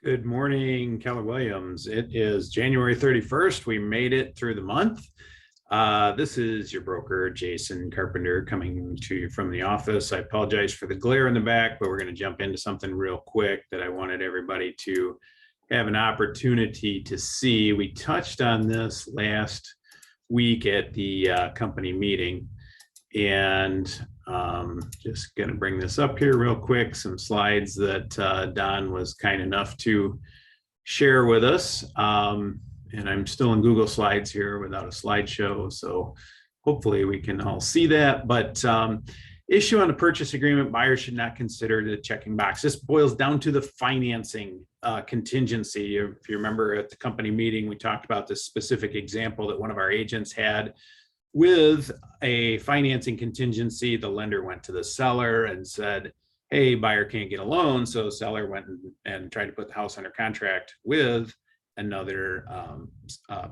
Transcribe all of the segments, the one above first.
Good morning, Keller Williams. It is January 31st. We made it through the month. This is your broker, Jason Carpenter, coming to you from the office. I apologize for the glare in the back, but we're going to jump into something real quick that I wanted everybody to have an opportunity to see. We touched on this last week at the company meeting, and just going to bring this up here real quick, some slides that Don was kind enough to share with us. And I'm still in Google Slides here without a slideshow, so hopefully we can all see that. But issue on the purchase agreement, buyers should not consider the checking box. This boils down to the financing contingency. If you remember at the company meeting, we talked about this specific example that one of our agents had with a financing contingency. The lender went to the seller and said, hey, buyer can't get a loan. So seller went and tried to put the house under contract with another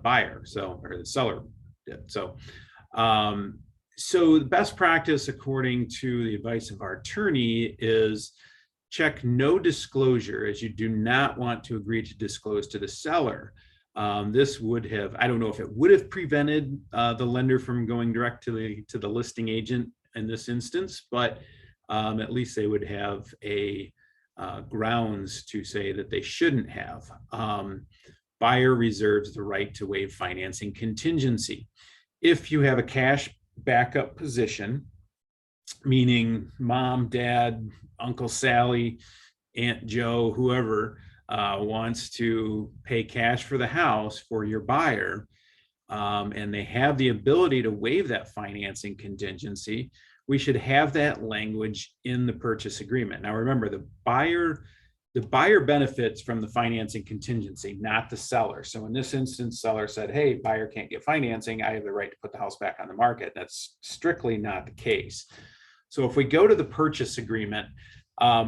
buyer. Or the seller did. So the best practice, according to the advice of our attorney, is check no disclosure, as you do not want to agree to disclose to the seller. This would have, I don't know if it would have prevented the lender from going direct to the listing agent in this instance, but at least they would have a grounds to say that they shouldn't have. Buyer reserves the right to waive financing contingency. If you have a cash backup position, meaning mom, dad, Uncle Sally, Aunt Joe, whoever, wants to pay cash for the house for your buyer, and they have the ability to waive that financing contingency, we should have that language in the purchase agreement. Now, remember, the buyer benefits from the financing contingency, not the seller. So in this instance, seller said, hey, buyer can't get financing. I have the right to put the house back on the market. That's strictly not the case. So if we go to the purchase agreement,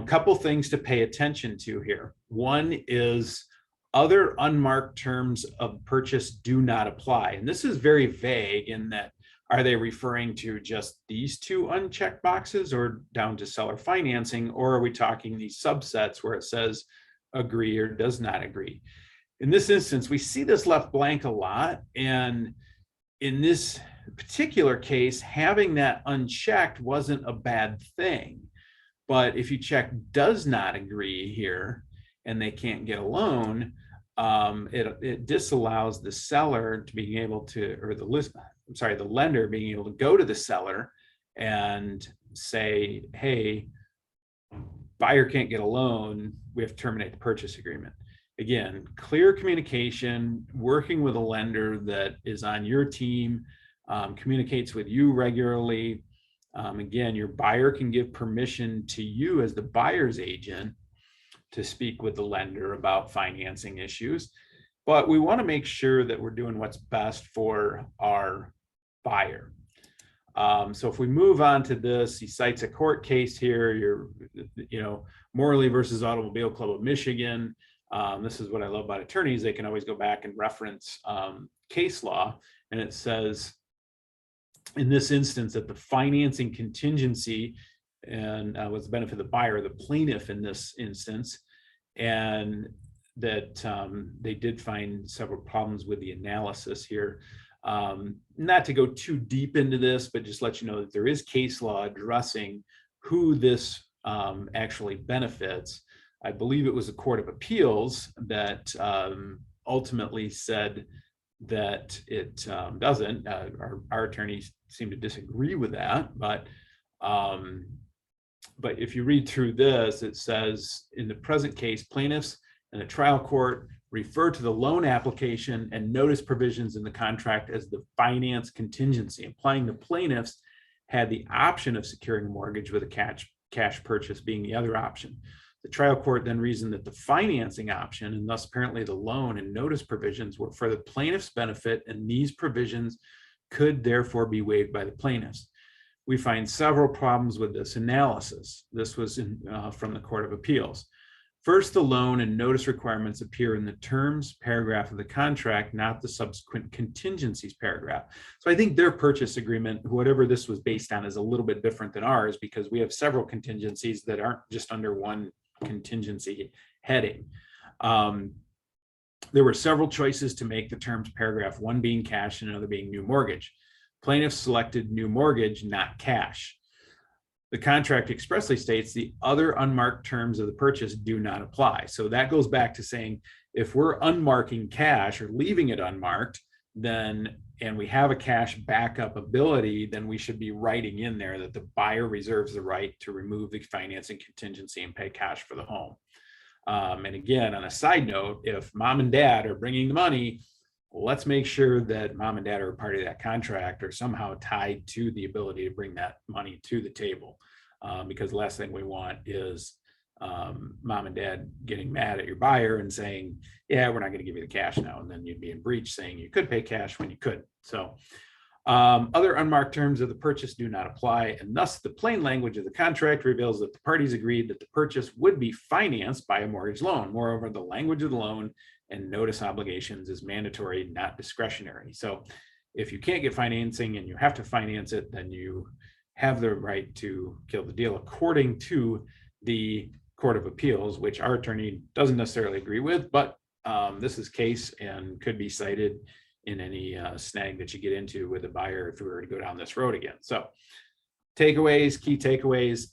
couple things to pay attention to here. One is other unmarked terms of purchase do not apply. And this is very vague in that, are they referring to just these two unchecked boxes or down to seller financing? Or are we talking these subsets where it says agree or does not agree? In this instance, we see this left blank a lot. And in this particular case, having that unchecked wasn't a bad thing. But if you check does not agree here and they can't get a loan, it disallows the seller to being able to, or the lender being able to go to the seller and say, hey, buyer can't get a loan, we have to terminate the purchase agreement. Again, clear communication, working with a lender that is on your team, communicates with you regularly. Again, your buyer can give permission to you as the buyer's agent to speak with the lender about financing issues, but we want to make sure that we're doing what's best for our buyer. So if we move on to this, he cites a court case here, Morley versus Automobile Club of Michigan. This is what I love about attorneys. They can always go back and reference case law, and it says, in this instance, that the financing contingency and was the benefit of the buyer, the plaintiff in this instance, and that they did find several problems with the analysis here. Not to go too deep into this, but just let you know that there is case law addressing who this actually benefits. I believe it was the Court of Appeals that ultimately said that it doesn't. Our attorneys seem to disagree with that, but if you read through this, it says, in the present case, plaintiffs and the trial court refer to the loan application and notice provisions in the contract as the finance contingency, implying the plaintiffs had the option of securing a mortgage with a cash purchase being the other option. The trial court then reasoned that the financing option, and thus apparently the loan and notice provisions, were for the plaintiff's benefit, and these provisions could therefore be waived by the plaintiffs. We find several problems with this analysis. This was from the Court of Appeals. First, the loan and notice requirements appear in the terms paragraph of the contract, not the subsequent contingencies paragraph. So I think their purchase agreement, whatever this was based on, is a little bit different than ours, because we have several contingencies that aren't just under one contingency heading. There were several choices to make the terms paragraph 1 being cash and another being new mortgage. Plaintiffs selected new mortgage, not cash. The contract expressly states the other unmarked terms of the purchase do not apply. So that goes back to saying, if we're unmarking cash or leaving it unmarked, then, and we have a cash backup ability, then we should be writing in there that the buyer reserves the right to remove the financing contingency and pay cash for the home. And again, on a side note, if mom and dad are bringing the money, let's make sure that mom and dad are a part of that contract or somehow tied to the ability to bring that money to the table. Because the last thing we want is mom and dad getting mad at your buyer and saying, yeah, we're not going to give you the cash now. And then you'd be in breach saying you could pay cash when you couldn't. So other unmarked terms of the purchase do not apply. And thus the plain language of the contract reveals that the parties agreed that the purchase would be financed by a mortgage loan. Moreover, the language of the loan and notice obligations is mandatory, not discretionary. So if you can't get financing and you have to finance it, then you have the right to kill the deal according to the Court of Appeals, which our attorney doesn't necessarily agree with, but this is case and could be cited in any snag that you get into with a buyer if we were to go down this road again. So takeaways, key takeaways,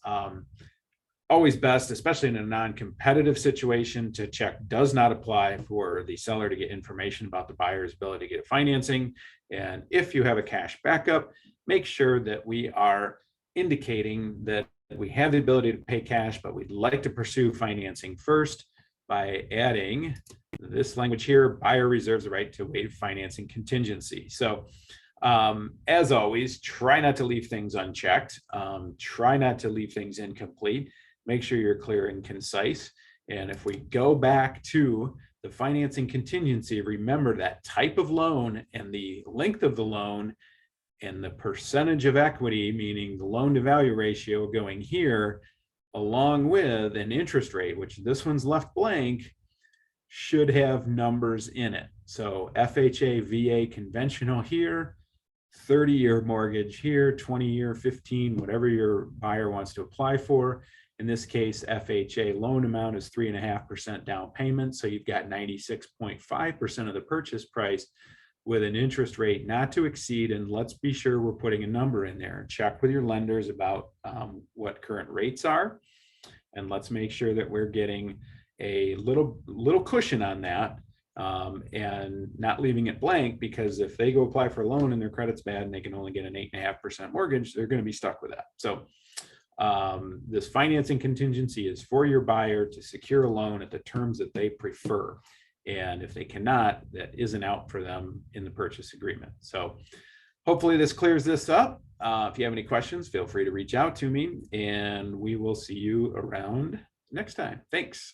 always best, especially in a non-competitive situation, to check does not apply for the seller to get information about the buyer's ability to get financing. And if you have a cash backup, make sure that we are indicating that we have the ability to pay cash, but we'd like to pursue financing first by adding this language here: buyer reserves the right to waive financing contingency. So as always, try not to leave things unchecked. Try not to leave things incomplete. Make sure you're clear and concise. And if we go back to the financing contingency, remember that type of loan and the length of the loan and the percentage of equity, meaning the loan to value ratio going here, along with an interest rate, which this one's left blank, should have numbers in it. So FHA, VA conventional here, 30-year mortgage here, 20-year, 15, whatever your buyer wants to apply for. In this case, FHA loan amount is 3.5% down payment. So you've got 96.5% of the purchase price with an interest rate not to exceed, and let's be sure we're putting a number in there. Check with your lenders about what current rates are, and let's make sure that we're getting a little cushion on that and not leaving it blank, because if they go apply for a loan and their credit's bad and they can only get an 8.5% mortgage, they're going to be stuck with that. So this financing contingency is for your buyer to secure a loan at the terms that they prefer. And if they cannot, that isn't out for them in the purchase agreement. So hopefully this clears this up. If you have any questions, feel free to reach out to me, and we will see you around next time. Thanks.